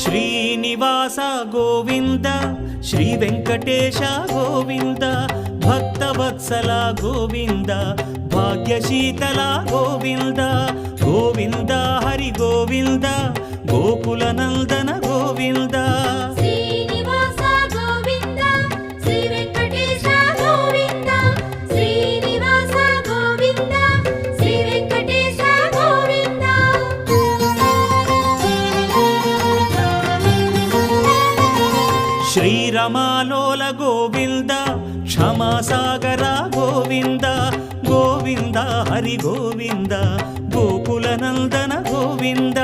Srinivasa Govinda Shri Venkatesha Govinda Bhaktavatsala Govinda భాగ్యశీతల Govinda Govinda Hari Govinda Gokula Nandana Govinda Srinivasa Govinda Shri Venkatesha Govinda Srinivasa Govinda Shri Venkatesha Govinda శ్రీరమాలోల Govinda క్షమాసాగర Govinda Govinda Hari Govinda Gokula Nandana Govinda